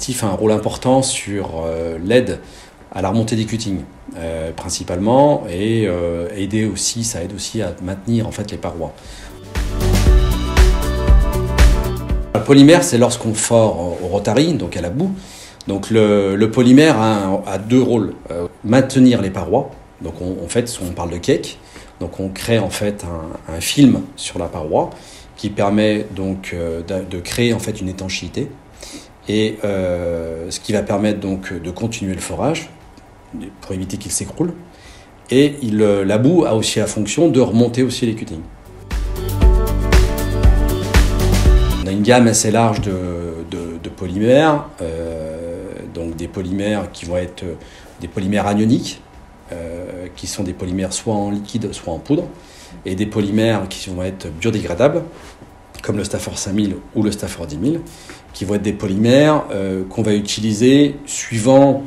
additif a un rôle important sur l'aide à la remontée des cuttings principalement, et ça aide aussi à maintenir en fait les parois. Le polymère, c'est lorsqu'on fore au rotary, donc à la boue. Donc le polymère a deux rôles. Maintenir les parois, donc on parle de cake, donc on crée en fait un film sur la paroi qui permet donc de créer en fait une étanchéité, et ce qui va permettre donc de continuer le forage pour éviter qu'il s'écroule. Et la boue a aussi la fonction de remonter aussi les cuttings. On a une gamme assez large de polymères, donc des polymères qui vont être des polymères anioniques, qui sont des polymères soit en liquide, soit en poudre, et des polymères qui vont être biodégradables, comme le Stafford 5000 ou le Stafford 10000, qui vont être des polymères qu'on va utiliser suivant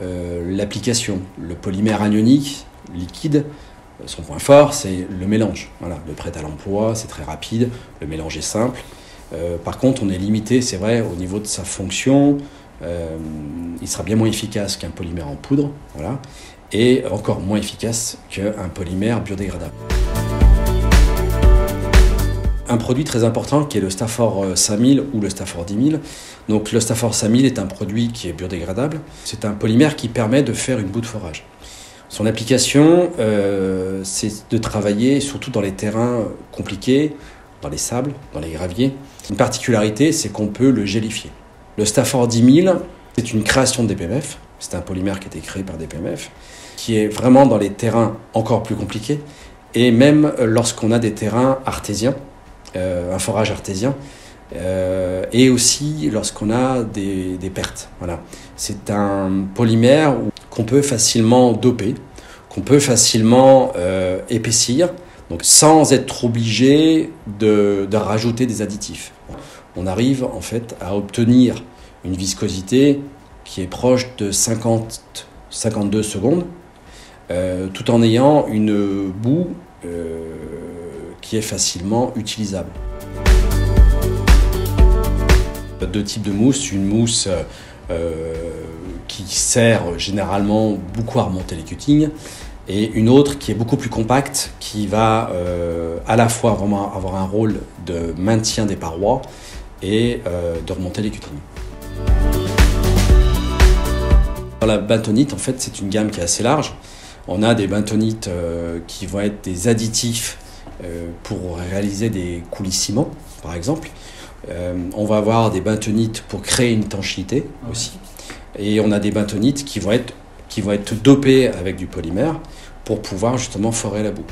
l'application. Le polymère anionique, liquide, son point fort, c'est le mélange. Voilà, le prêt à l'emploi, c'est très rapide, le mélange est simple. Par contre, on est limité, c'est vrai, au niveau de sa fonction. Il sera bien moins efficace qu'un polymère en poudre, voilà, et encore moins efficace qu'un polymère biodégradable. Un produit très important qui est le Stafford 5000 ou le Stafford 10000. Donc le Stafford 5000 est un produit qui est biodégradable. C'est un polymère qui permet de faire une boue de forage. Son application, c'est de travailler surtout dans les terrains compliqués, dans les sables, dans les graviers. Une particularité, c'est qu'on peut le gélifier. Le Stafford 10000, c'est une création de DPMF. C'est un polymère qui a été créé par DPMF, qui est vraiment dans les terrains encore plus compliqués, et même lorsqu'on a des terrains artésiens, un forage artésien, et aussi lorsqu'on a des pertes. Voilà. C'est un polymère qu'on peut facilement doper, qu'on peut facilement épaissir, donc sans être obligé de rajouter des additifs. On arrive en fait à obtenir une viscosité qui est proche de 50-52 secondes, tout en ayant une boue qui est facilement utilisable. Deux types de mousse, une mousse qui sert généralement beaucoup à remonter les cuttings, et une autre qui est beaucoup plus compacte, qui va à la fois vraiment avoir un rôle de maintien des parois et de remonter les cuttings. Dans la bentonite, en fait, c'est une gamme qui est assez large. On a des bentonites qui vont être des additifs pour réaliser des coulis-ciment, par exemple. On va avoir des bentonites pour créer une étanchéité aussi. Et on a des bentonites qui vont être dopées avec du polymère pour pouvoir justement forer la boue.